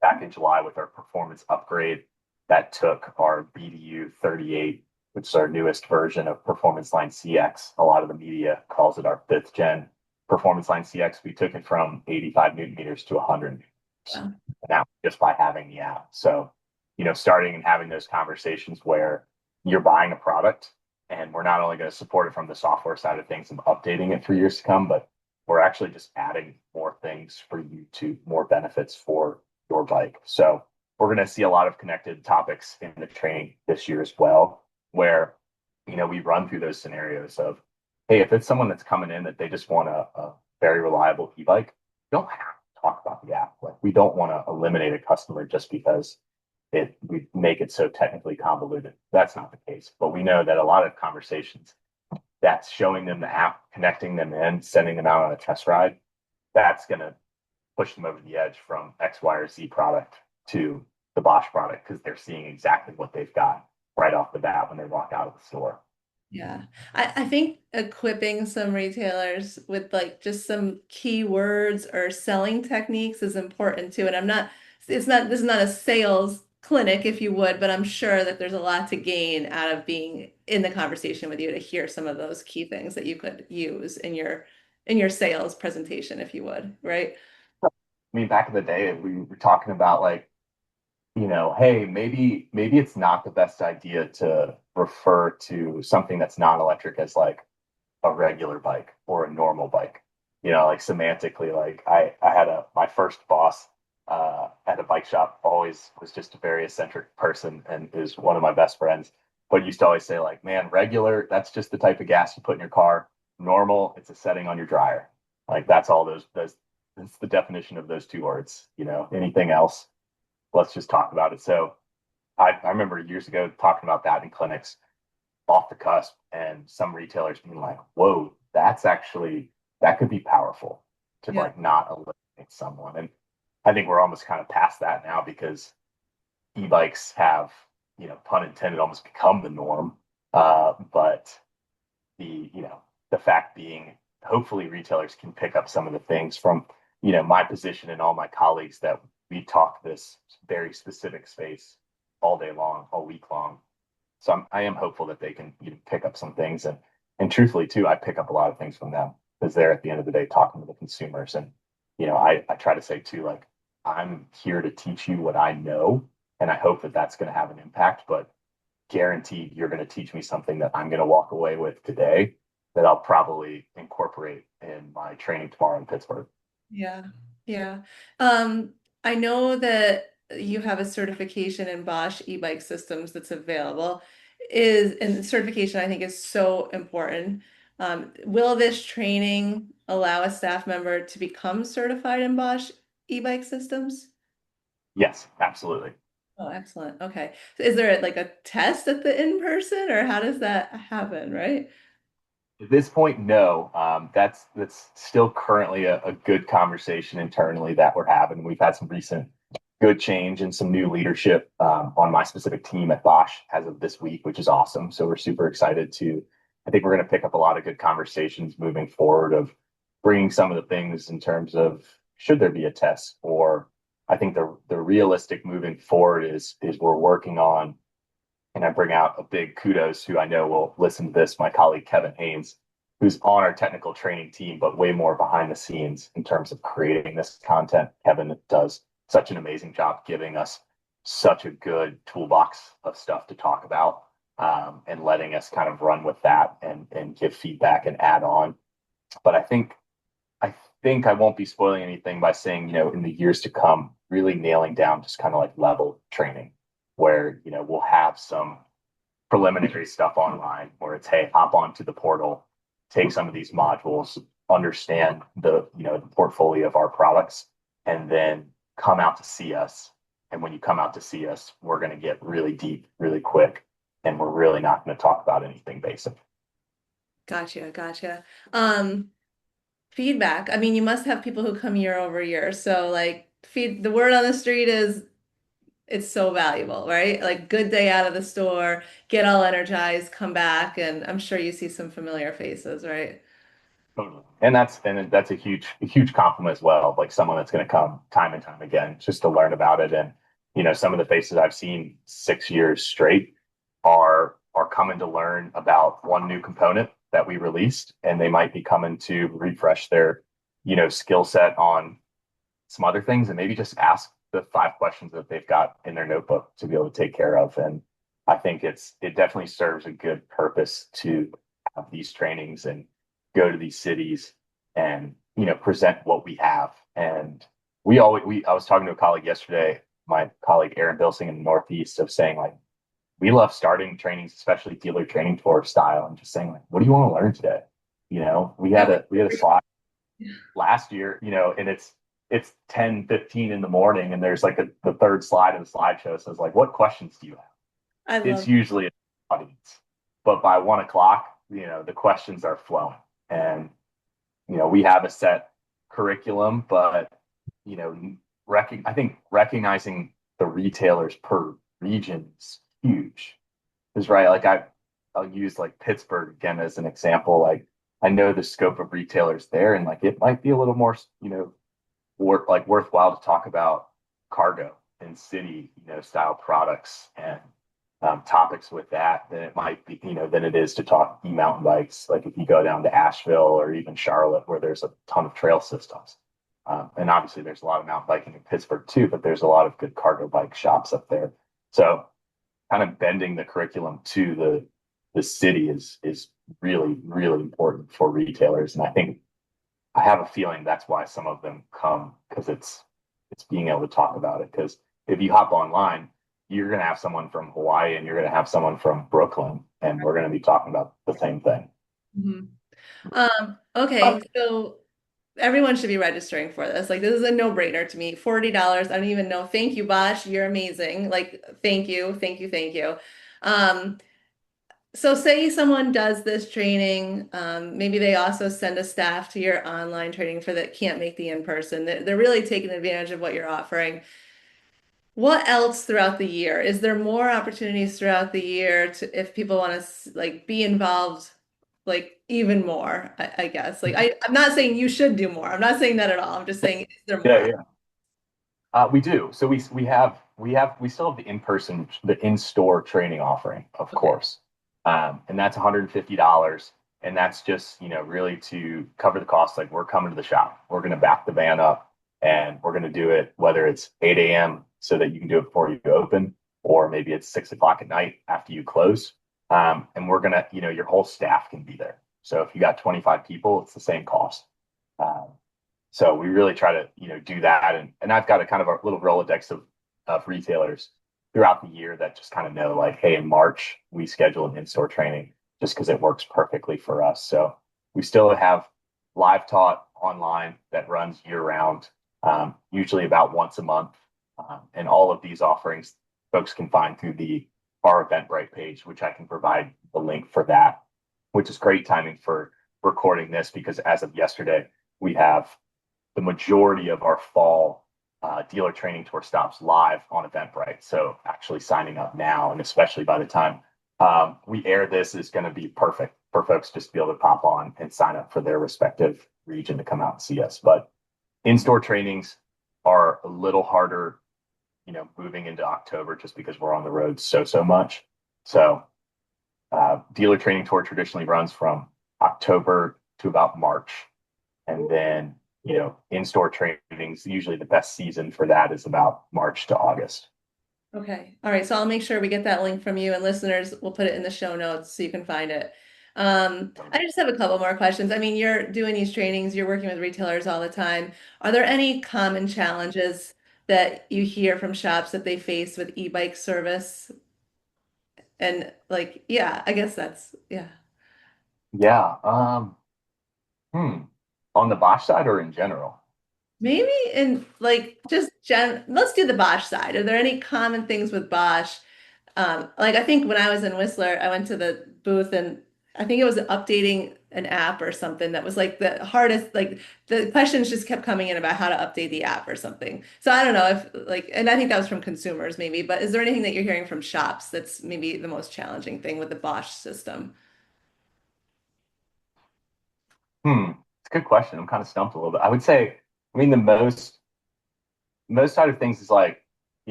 back in July with our performance upgrade that took our BDU 38, which is our newest version of Performance Line CX. A lot of the media calls it our fifth gen Performance Line CX. We took it from 85 Newton meters to 100 Newton meters.
Wow.
And that just by having the app. So, starting and having those conversations where you're buying a product, and we're not only going to support it from the software side of things and updating it for years to come, but we're actually just adding more things for you to more benefits for your bike. So we're going to see a lot of connected topics in the training this year as well, where, we run through those scenarios of, hey, if it's someone that's coming in that they just want a very reliable e-bike, you don't have to talk about the app. Like, we don't want to eliminate a customer just because we make it so technically convoluted. That's not the case. But we know that a lot of conversations, that's showing them the app, connecting them in, sending them out on a test ride, that's going to push them over the edge from X, Y, or Z product to the Bosch product, because they're seeing exactly what they've got right off the bat when they walk out of the store.
Yeah. I think equipping some retailers with like just some keywords or selling techniques is important too. And this is not a sales clinic, if you would, but I'm sure that there's a lot to gain out of being in the conversation with you to hear some of those key things that you could use in your sales presentation, if you would, right?
I mean, back in the day, we were talking about like, hey, maybe it's not the best idea to refer to something that's not electric as like a regular bike or a normal bike. Like semantically, like I had my first boss at a bike shop, always was just a very eccentric person and is one of my best friends. But used to always say like, man, regular, that's just the type of gas you put in your car. Normal, it's a setting on your dryer. Like that's all those that's the definition of those two words. Anything else, let's just talk about it. So I remember years ago talking about that in clinics off the cusp, and some retailers being like, whoa, that could be powerful to
Yeah.
like not eliminate someone. And I think we're almost kind of past that now, because e-bikes have, pun intended, almost become the norm. But the fact being, hopefully retailers can pick up some of the things from, my position and all my colleagues, that we talk this very specific space all day long, all week long. So I am hopeful that they can pick up some things, and truthfully too, I pick up a lot of things from them, because they're at the end of the day talking to the consumers. And I try to say too, like, I'm here to teach you what I know, and I hope that that's going to have an impact. But guaranteed, you're going to teach me something that I'm going to walk away with today that I'll probably incorporate in my training tomorrow in Pittsburgh.
Yeah, yeah. I know that you have a certification in Bosch e-bike systems that's available. And certification I think is so important. Will this training allow a staff member to become certified in Bosch e-bike systems?
Yes, absolutely.
Oh, excellent. Okay. So is there like a test at the in-person, or how does that happen, right?
At this point, no. That's still currently a good conversation internally that we're having. We've had some recent good change and some new leadership on my specific team at Bosch as of this week, which is awesome. So we're super excited to. I think we're going to pick up a lot of good conversations moving forward of bringing some of the things in terms of, should there be a test, or I think the realistic moving forward is we're working on, and I bring out a big kudos, who I know will listen to this, my colleague Kevin Haynes, who's on our technical training team, but way more behind the scenes in terms of creating this content. Kevin does such an amazing job giving us such a good toolbox of stuff to talk about, and letting us kind of run with that and give feedback and add on. But I think I won't be spoiling anything by saying, in the years to come, really nailing down just kind of like level training where, we'll have some preliminary stuff online where it's, hey, hop onto the portal, take some of these modules, understand the portfolio of our products, and then come out to see us. And when you come out to see us, we're going to get really deep, really quick, and we're really not going to talk about anything basic.
Gotcha. Feedback. I mean, you must have people who come year over year. So like the word on the street is it's so valuable, right? Like good day out of the store, get all energized, come back, and I'm sure you see some familiar faces, right?
Totally. And that's a huge compliment as well. Like someone that's going to come time and time again just to learn about it. And some of the faces I've seen 6 years straight are coming to learn about one new component that we released, and they might be coming to refresh their skill set on some other things, and maybe just ask the 5 questions that they've got in their notebook to be able to take care of. And I think it definitely serves a good purpose to have these trainings and go to these cities and present what we have. And I was talking to a colleague yesterday, my colleague Aaron Bilsing in the Northeast, of saying like we love starting trainings, especially dealer training tour style, and just saying like, what do you want to learn today? We had a slide last year, and it's 10:15 in the morning, and there's like the third slide of the slideshow says like, what questions do you have? It's usually an audience, but by 1 o'clock, the questions are flowing. And we have a set curriculum, but I think recognizing the retailers per region is huge. Is right. Like I'll use like Pittsburgh again as an example. Like I know the scope of retailers there, and like it might be a little more worthwhile to talk about cargo and city style products and topics with that than it might be than it is to talk e-mountain bikes. Like if you go down to Asheville or even Charlotte, where there's a ton of trail systems, and obviously there's a lot of mountain biking in Pittsburgh too, but there's a lot of good cargo bike shops up there. So kind of bending the curriculum to the city is really important for retailers. And I have a feeling that's why some of them come, because it's being able to talk about it. Because if you hop online, you're going to have someone from Hawaii and you're going to have someone from Brooklyn, and we're going to be talking about the same thing.
Okay, so everyone should be registering for this. Like this is a no-brainer to me. $40. I don't even know. Thank you, Bosch. You're amazing. Like, thank you. So say someone does this training, maybe they also send a staff to your online training for that can't make the in-person. They're really taking advantage of what you're offering. What else throughout the year? Is there more opportunities throughout the year to, if people want to like be involved, like even more, I guess. Like I'm not saying you should do more. I'm not saying that at all. I'm just saying, is there more?
We do. So we still have the in-store training offering, of course. And that's $150. And that's just, really to cover the cost. Like we're coming to the shop, we're going to back the van up, and we're going to do it, whether it's 8 a.m. so that you can do it before you open, or maybe it's 6 o'clock at night after you close. And we're going to, your whole staff can be there. So if you got 25 people, it's the same cost. So we really try to, do that. And I've got a kind of a little Rolodex of retailers throughout the year that just kind of know like, hey, in March, we schedule an in-store training just because it works perfectly for us. So we still have live taught online that runs year round, usually about once a month. And all of these offerings folks can find through our Eventbrite page, which I can provide the link for that, which is great timing for recording this because as of yesterday, we have the majority of our fall dealer training tour stops live on Eventbrite. So actually signing up now, and especially by the time we air this, is going to be perfect for folks just to be able to pop on and sign up for their respective region to come out and see us. But in-store trainings are a little harder, moving into October just because we're on the road so much. So dealer training tour traditionally runs from October to about March. And then, in-store trainings, usually the best season for that is about March to August.
Okay. All right. So I'll make sure we get that link from you, and listeners, we'll put it in the show notes so you can find it. I just have a couple more questions. I mean, you're doing these trainings, you're working with retailers all the time. Are there any common challenges that you hear from shops that they face with e-bike service? And like, yeah, I guess that's, yeah.
Yeah. Hmm. On the Bosch side or in general?
Maybe in like just let's do the Bosch side. Are there any common things with Bosch? Like I think when I was in Whistler, I went to the booth and I think it was updating an app or something that was like the hardest, like the questions just kept coming in about how to update the app or something. So I don't know if like, and I think that was from consumers maybe, but is there anything that you're hearing from shops that's maybe the most challenging thing with the Bosch system?
It's a good question. I'm kind of stumped a little bit. I would say, I mean, the most side of things is like,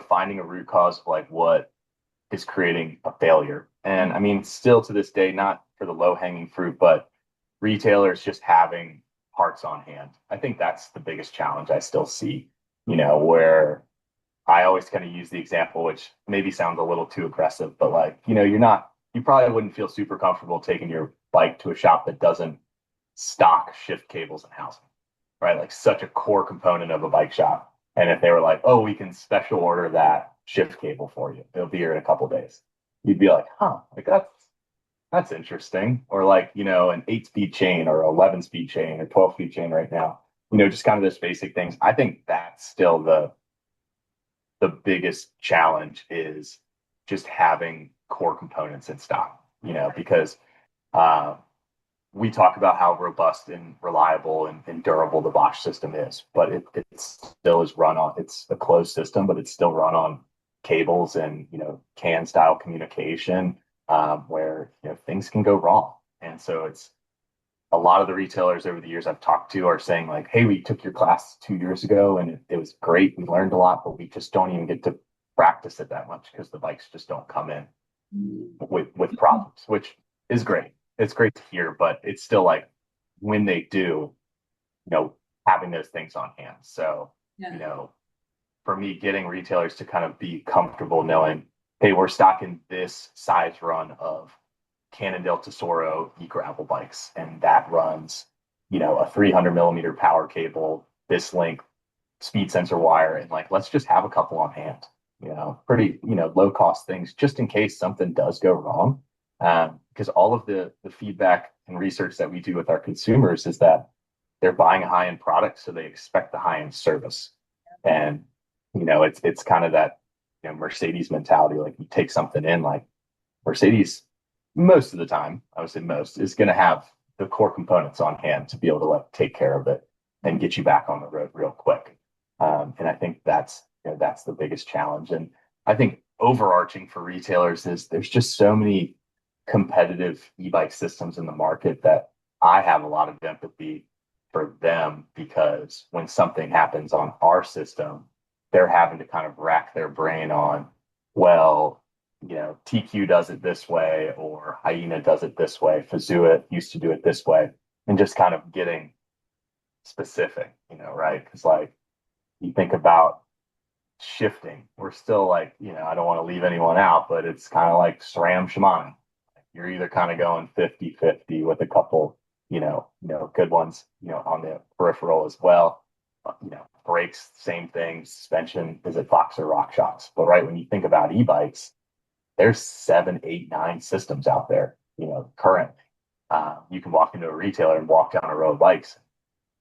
finding a root cause of like what is creating a failure. And I mean, still to this day, not for the low hanging fruit, but retailers just having parts on hand. I think that's the biggest challenge I still see, where I always kind of use the example, which maybe sounds a little too aggressive, but like, you probably wouldn't feel super comfortable taking your bike to a shop that doesn't stock shift cables and housing, right? Like such a core component of a bike shop. And if they were like, oh, we can special order that shift cable for you, it'll be here in a couple of days. You'd be like, huh, like that's interesting. Or like, an 8-speed chain or 11-speed chain or 12-speed chain right now. Just kind of those basic things. I think that's still the biggest challenge is just having core components in stock, because uh, we talk about how robust and reliable and durable the Bosch system is, but it still is run on, it's a closed system, but it's still run on cables and, CAN style communication, where, things can go wrong. And so it's a lot of the retailers over the years I've talked to are saying like, hey, we took your class 2 years ago and it was great. We learned a lot, but we just don't even get to practice it that much because the bikes just don't come in with problems, which is great. It's great to hear, but it's still like when they do, you know, having those things on hand. So,
Yeah.
For me, getting retailers to kind of be comfortable knowing, hey, we're stocking this size run of Cannondale Tesoro e-gravel bikes, and that runs, a 300 millimeter power cable, this length, speed sensor wire, and like let's just have a couple on hand. Pretty low cost things just in case something does go wrong. Because all of the feedback and research that we do with our consumers is that they're buying a high end product, so they expect the high end service. And it's kind of that Mercedes mentality. Like you take something in, like Mercedes, most of the time, I would say most, is going to have the core components on hand to be able to like take care of it and get you back on the road real quick. And I think that's the biggest challenge. And I think overarching for retailers is there's just so many competitive e-bike systems in the market that I have a lot of empathy for them, because when something happens on our system, they're having to kind of rack their brain on, well, TQ does it this way, or Hyena does it this way, Fazua used to do it this way, and just kind of getting specific, right? Because like you think about shifting, we're still like, I don't want to leave anyone out, but it's kind of like SRAM Shimano. You're either kind of going 50-50 with a couple, good ones, on the peripheral as well. Brakes, same thing. Suspension is it Fox or RockShox? But right when you think about e-bikes, there's 7, 8, 9 systems out there, currently. You can walk into a retailer and walk down a row of bikes.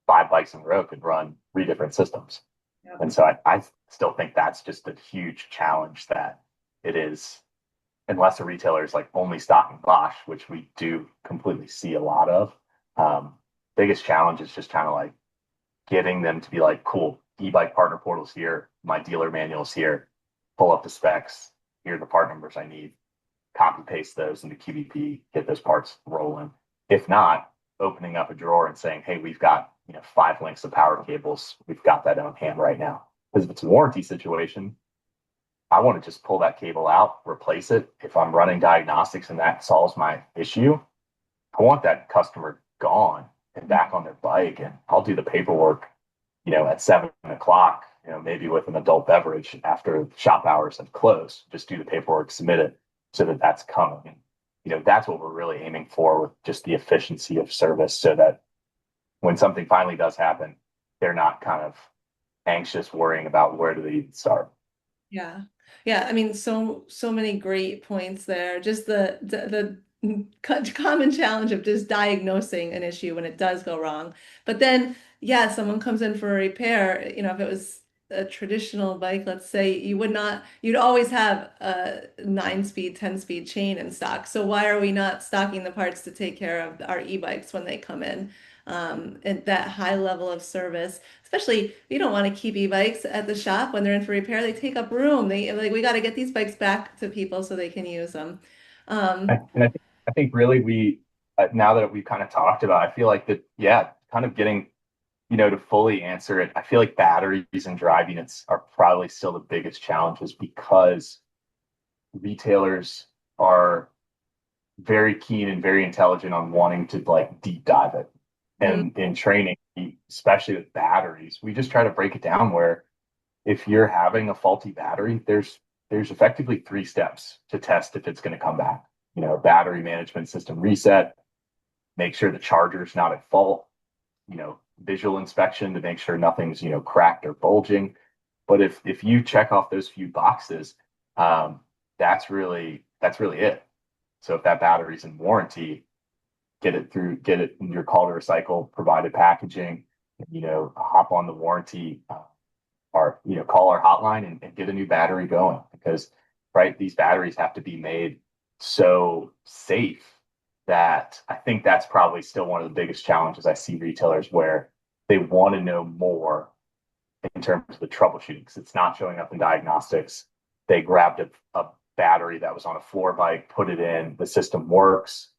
5 bikes in a row could run 3 different systems. Yep. And so I still think that's just a huge challenge that it is, unless a retailer is like only stocking Bosch, which we do completely see a lot of. Biggest challenge is just kind of like getting them to be like, cool, e-bike partner portal's here, my dealer manual's here, pull up the specs, here are the part numbers I need, copy paste those into QBP, get those parts rolling. If not, opening up a drawer and saying, hey, we've got 5 lengths of power cables, we've got that on hand right now. Because if it's a warranty situation, I want to just pull that cable out, replace it. If I'm running diagnostics and that solves my issue, I want that customer gone and back on their bike, and I'll do the paperwork, at 7 o'clock maybe with an adult beverage after shop hours have closed, just do the paperwork, submit it so that that's coming. And, that's what we're really aiming for with just the efficiency of service, so that when something finally does happen, they're not kind of anxious worrying about where do they even start.
Yeah. Yeah. I mean, so many great points there. Just the common challenge of just diagnosing an issue when it does go wrong. But then, yeah, someone comes in for a repair, if it was a traditional bike, let's say, you'd always have a 9-speed, 10-speed chain in stock. So why are we not stocking the parts to take care of our e-bikes when they come in? And that high level of service, especially you don't want to keep e-bikes at the shop when they're in for repair. They take up room. They like we got to get these bikes back to people so they can use them. Um,
And I think really now that we've kind of talked about, I feel like that, yeah, kind of getting, to fully answer it, I feel like batteries and drive units are probably still the biggest challenges, because retailers are very keen and very intelligent on wanting to like deep dive it.
mm,
And in training, especially with batteries, we just try to break it down where if you're having a faulty battery, there's effectively 3 steps to test if it's going to come back. Battery management system reset, make sure the charger's not at fault, visual inspection to make sure nothing's, cracked or bulging. But if you check off those few boxes, um, that's really it. So if that battery's in warranty, get it in your call to recycle provided packaging, hop on the warranty, or call our hotline and get a new battery going, because right, these batteries have to be made so safe that I think that's probably still one of the biggest challenges I see retailers, where they want to know more in terms of the troubleshooting, because it's not showing up in diagnostics. They grabbed a battery that was on a floor bike, put it in, the system works.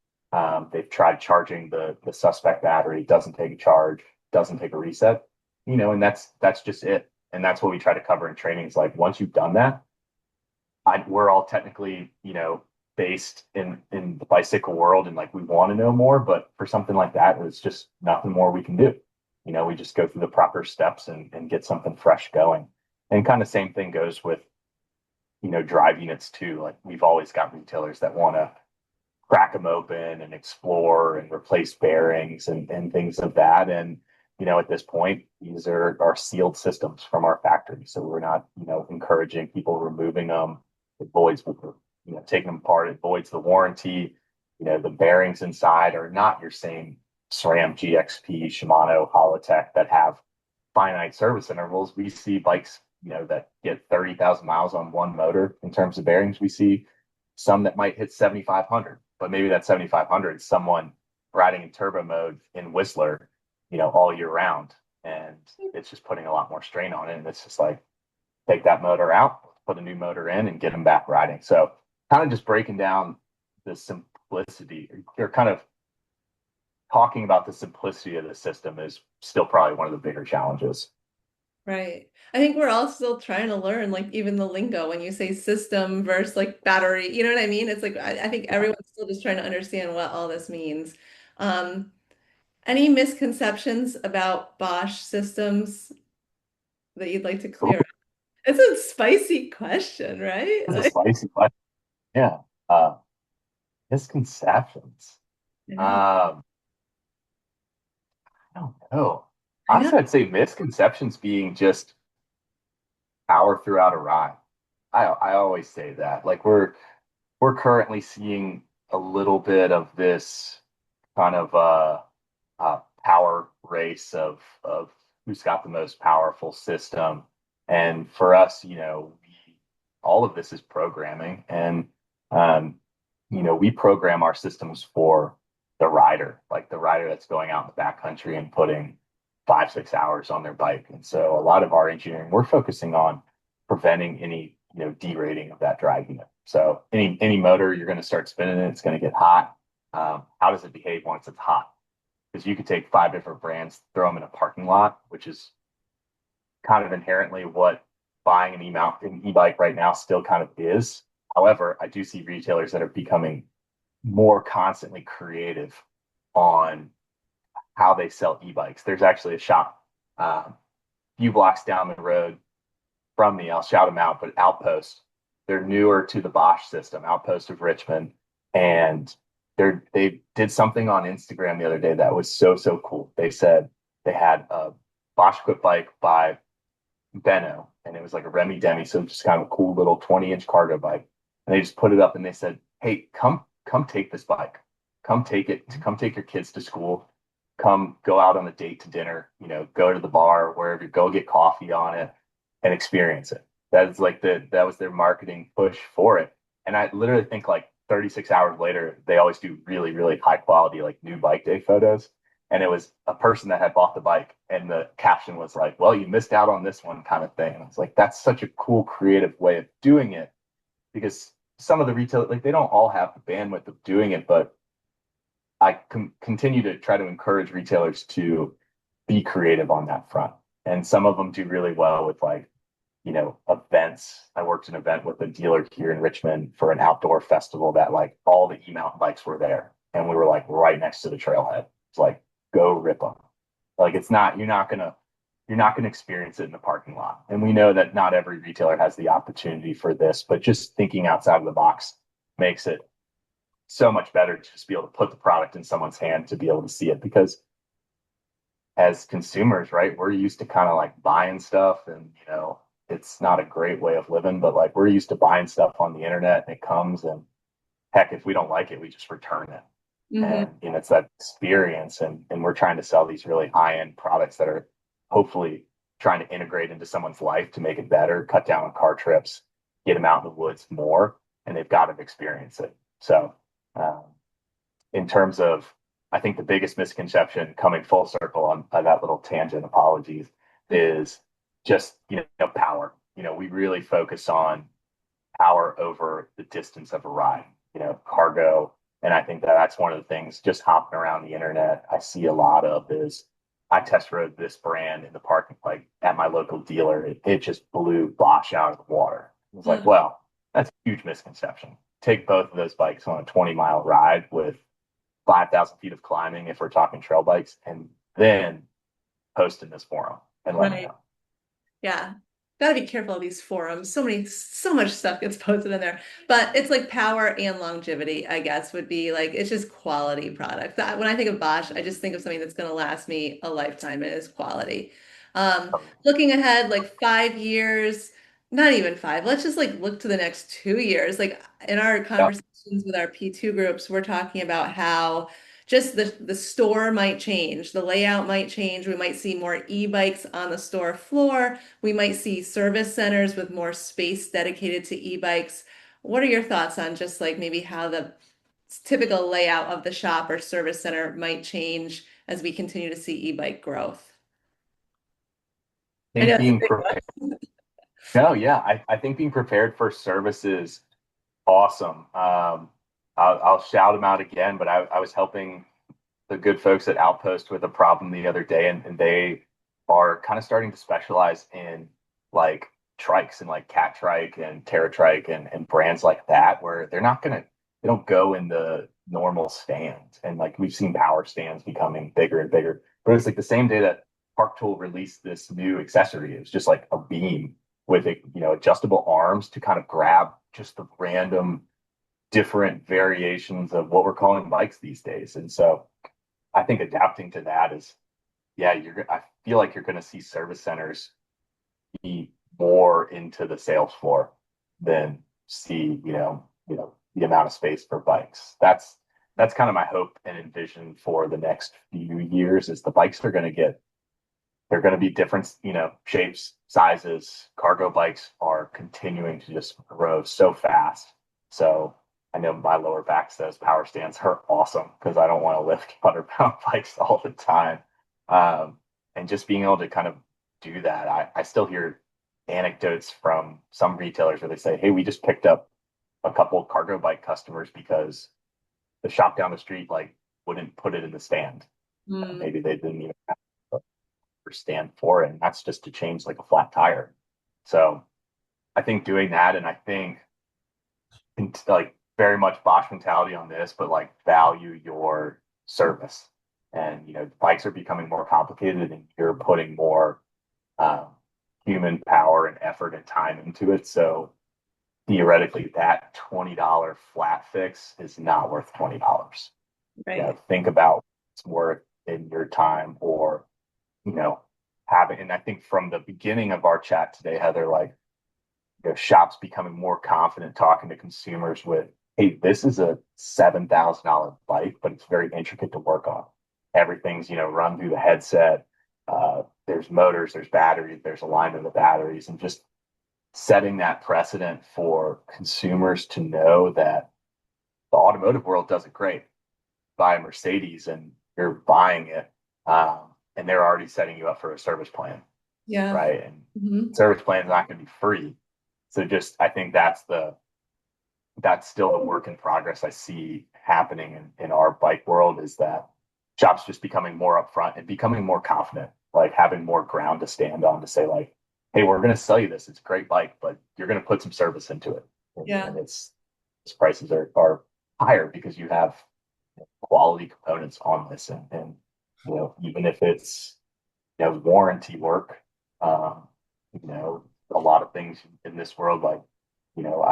They've tried charging the suspect battery, doesn't take a charge, doesn't take a reset, and that's just it. And that's what we try to cover in training. Is like, once you've done that, we're all technically, based in the bicycle world, and like we want to know more, but for something like that, it's just nothing more we can do. We just go through the proper steps and get something fresh going. And kind of same thing goes with, drive units too. Like, we've always got retailers that want to crack them open and explore and replace bearings and things of that. And, at this point, these are sealed systems from our factory. So we're not, encouraging people removing them. It voids, taking them apart, it voids the warranty. The bearings inside are not your same SRAM, GXP, Shimano, Holotech that have finite service intervals. We see bikes, that get 30,000 miles on one motor in terms of bearings. We see some that might hit 7,500, but maybe that 7,500 is someone riding in turbo mode in Whistler, all year round. And it's just putting a lot more strain on it. And it's just like, take that motor out, put a new motor in, and get them back riding. So kind of just breaking down the simplicity, or kind of talking about the simplicity of the system, is still probably one of the bigger challenges.
right. I think we're all still trying to learn, like even the lingo when you say system versus like battery, you know what I mean? It's like I think everyone's still just trying to understand what all this means. Um, any misconceptions about Bosch systems that you'd like to
Ooh,
clear up? It's a spicy question, right?
it's a spicy question. Yeah. Uh, Misconceptions.
I know.
Um, I don't know.
I know.
Honestly, I'd say misconceptions being just power throughout a ride. I always say that. Like, we're currently seeing a little bit of this kind of power race of who's got the most powerful system. And for us, all of this is programming, and um, we program our systems for the rider, like the rider that's going out in the backcountry and putting 5, 6 hours on their bike. And so a lot of our engineering, we're focusing on preventing any, derating of that drive unit. So any motor, you're going to start spinning it, it's going to get hot. How does it behave once it's hot? Because you could take 5 different brands, throw them in a parking lot, which is kind of inherently what buying an e-bike right now still kind of is. However, I do see retailers that are becoming more constantly creative on how they sell e-bikes. There's actually a shop a few blocks down the road from me. I'll shout them out, but Outpost, they're newer to the Bosch system, Outpost of Richmond. And they did something on Instagram the other day that was so, so cool. They said they had a Bosch equipped bike by Benno, and it was like a Remy Demi, so just kind of a cool little 20-inch cargo bike. And they just put it up and they said, "Hey, come take this bike. Come take it. Come take your kids to school. Come go out on a date to dinner. Go to the bar, wherever. Go get coffee on it and experience it." That was their marketing push for it. And I literally think like 36 hours later, they always do really, really high quality like new bike day photos. And it was a person that had bought the bike, and the caption was like, "Well, you missed out on this one," kind of thing. And I was like, that's such a cool, creative way of doing it, because some of the retail, like, they don't all have the bandwidth of doing it, but I continue to try to encourage retailers to be creative on that front. And some of them do really well with like, events. I worked an event with a dealer here in Richmond for an outdoor festival that like all the e-mountain bikes were there. And we were like right next to the trailhead. It's like, go rip them. Like, you're not gonna experience it in the parking lot. And we know that not every retailer has the opportunity for this, but just thinking outside of the box makes it so much better to just be able to put the product in someone's hand to be able to see it. Because as consumers, right, we're used to kind of like buying stuff, and it's not a great way of living, but like we're used to buying stuff on the internet, and it comes, and heck, if we don't like it, we just return it.
Mm-hmm.
And it's that experience, and we're trying to sell these really high-end products that are hopefully trying to integrate into someone's life to make it better, cut down on car trips, get them out in the woods more, and they've got to experience it. So in terms of, I think the biggest misconception, coming full circle on that little tangent, apologies, is just power. We really focus on power over the distance of a ride, cargo. And I think that that's one of the things, just hopping around the internet, I see a lot of is, I test rode this brand in the parking, like at my local dealer. It just blew Bosch out of the water. It was like, well, that's a huge misconception. Take both of those bikes on a 20-mile ride with 5,000 feet of climbing, if we're talking trail bikes, and then post in this forum and let me know.
Yeah. Gotta be careful of these forums. So much stuff gets posted in there, but it's like power and longevity, I guess, would be like, it's just quality product. When I think of Bosch, I just think of something that's going to last me a lifetime, and it is quality. Looking ahead, like 5 years, not even five, let's just like look to the next 2 years. Like in our conversations with our P2 groups, we're talking about how just the store might change, the layout might change. We might see more e-bikes on the store floor. We might see service centers with more space dedicated to e-bikes. What are your thoughts on just like maybe how the typical layout of the shop or service center might change as we continue to see e-bike growth?
I think being prepared. No, yeah, I think being prepared for service is awesome. I'll shout them out again, but I was helping the good folks at Outpost with a problem the other day, and they are kind of starting to specialize in like trikes and like Cat Trike and Terra Trike and brands like that, where they don't go in the normal stand. And like we've seen power stands becoming bigger and bigger, but it's like the same day that Park Tool released this new accessory. It was just like a beam with adjustable arms to kind of grab just the random different variations of what we're calling bikes these days. And so I think adapting to that is, I feel like you're going to see service centers be more into the sales floor than see, the amount of space for bikes. That's kind of my hope and envision for the next few years, is the bikes are going to they're going to be different, shapes, sizes. Cargo bikes are continuing to just grow so fast. So I know my lower back says power stands are awesome, because I don't want to lift 100-pound bikes all the time. And just being able to kind of do that, I still hear anecdotes from some retailers where they say, "Hey, we just picked up a couple of cargo bike customers because the shop down the street like wouldn't put it in the stand. Maybe they didn't even have a stand for it, and that's just to change like a flat tire." So I think doing that, and I think like very much Bosch mentality on this, but like value your service. And bikes are becoming more complicated, and you're putting more human power and effort and time into it. So theoretically, that $20 flat fix is not worth $20.
Right.
You know, think about what it's worth in your time, or, you know, having, and I think from the beginning of our chat today, Heather, like, you know, shops becoming more confident talking to consumers with, hey, this is a $7,000 bike, but it's very intricate to work on. Everything's, you know, run through the headset. There's motors, there's batteries, there's alignment of the batteries, and just setting that precedent for consumers to know that the automotive world does it great. Buy a Mercedes and you're buying it, and they're already setting you up for a service plan.
Yeah.
Right. And service plan is not going to be free. So just, I think that's still a work in progress I see happening in our bike world, is that shops just becoming more upfront and becoming more confident, like having more ground to stand on to say, like, hey, we're going to sell you this. It's a great bike, but you're going to put some service into it. And its prices are higher because you have quality components on this. And you know, even if it's, you know, warranty work, you know, a lot of things in this world, like, you know,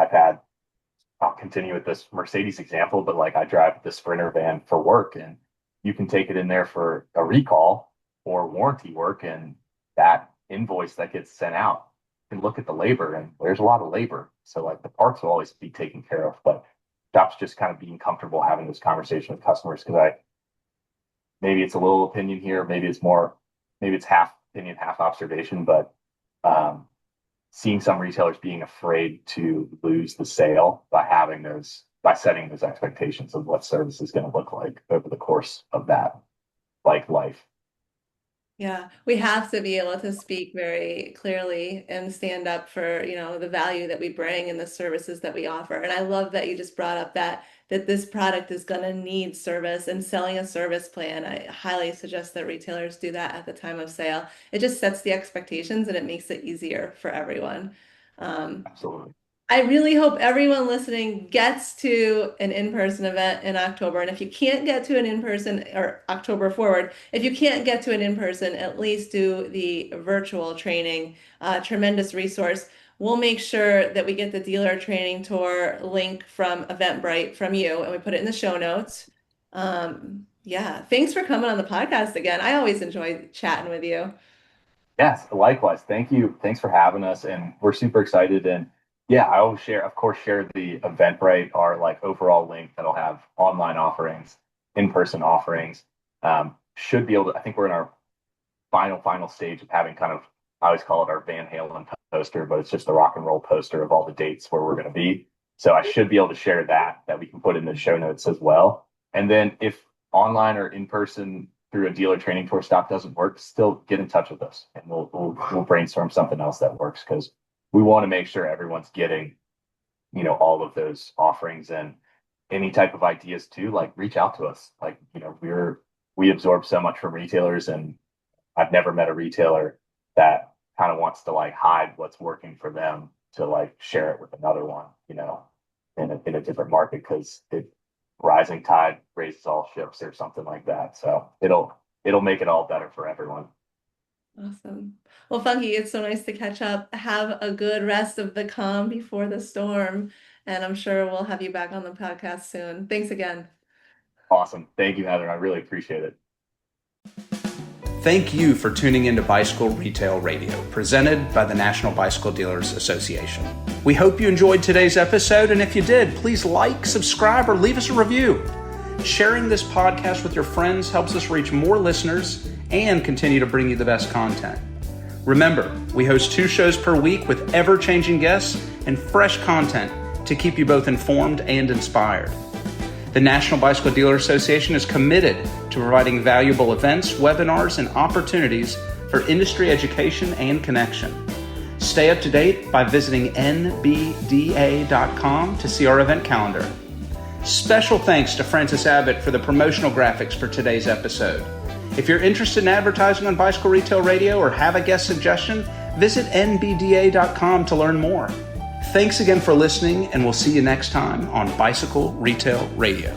I'll continue with this Mercedes example, but like I drive the Sprinter van for work, and you can take it in there for a recall or warranty work, and that invoice that gets sent out, you can look at the labor, and there's a lot of labor. So like the parts will always be taken care of, but shops just kind of being comfortable having this conversation with customers, because maybe it's a little opinion here, maybe it's half opinion, half observation, but seeing some retailers being afraid to lose the sale by setting those expectations of what service is going to look like over the course of that bike life.
Yeah, we have to be able to speak very clearly and stand up for, you know, the value that we bring and the services that we offer. And I love that you just brought up that this product is going to need service, and selling a service plan. I highly suggest that retailers do that at the time of sale. It just sets the expectations and it makes it easier for everyone.
Absolutely.
I really hope everyone listening gets to an in-person event in October. And if you can't get to an in-person, or October forward, if you can't get to an in-person, at least do the virtual training. Tremendous resource. We'll make sure that we get the dealer training tour link from Eventbrite from you, and we put it in the show notes. Yeah, thanks for coming on the podcast again. I always enjoy chatting with you.
Yes, likewise. Thank you. Thanks for having us. And we're super excited. And yeah, I will share the Eventbrite, our like overall link that'll have online offerings, in-person offerings. Should be able to, I think we're in our final stage of having kind of, I always call it our Van Halen poster, but it's just the rock and roll poster of all the dates where we're going to be. So I should be able to share that we can put in the show notes as well. And then if online or in person through a dealer training tour stop doesn't work, still get in touch with us, and we'll brainstorm something else that works, because we want to make sure everyone's getting, you know, all of those offerings. And any type of ideas too, like reach out to us. Like, you know, we absorb so much from retailers, and I've never met a retailer that kind of wants to like hide what's working for them to like share it with another one, you know, in a different market, because rising tide raises all ships or something like that. So it'll make it all better for everyone.
Awesome. Well, Phunky, it's so nice to catch up. Have a good rest of the calm before the storm, and I'm sure we'll have you back on the podcast soon. Thanks again.
Awesome. Thank you, Heather. I really appreciate it.
Thank you for tuning into Bicycle Retail Radio, presented by the National Bicycle Dealers Association. We hope you enjoyed today's episode, and if you did, please like, subscribe, or leave us a review. Sharing this podcast with your friends helps us reach more listeners and continue to bring you the best content. Remember, we host 2 shows per week with ever-changing guests and fresh content to keep you both informed and inspired. The National Bicycle Dealer Association is committed to providing valuable events, webinars, and opportunities for industry education and connection. Stay up to date by visiting nbda.com to see our event calendar. Special thanks to Francis Abbott for the promotional graphics for today's episode. If you're interested in advertising on Bicycle Retail Radio or have a guest suggestion, visit nbda.com to learn more. Thanks again for listening, and we'll see you next time on Bicycle Retail Radio.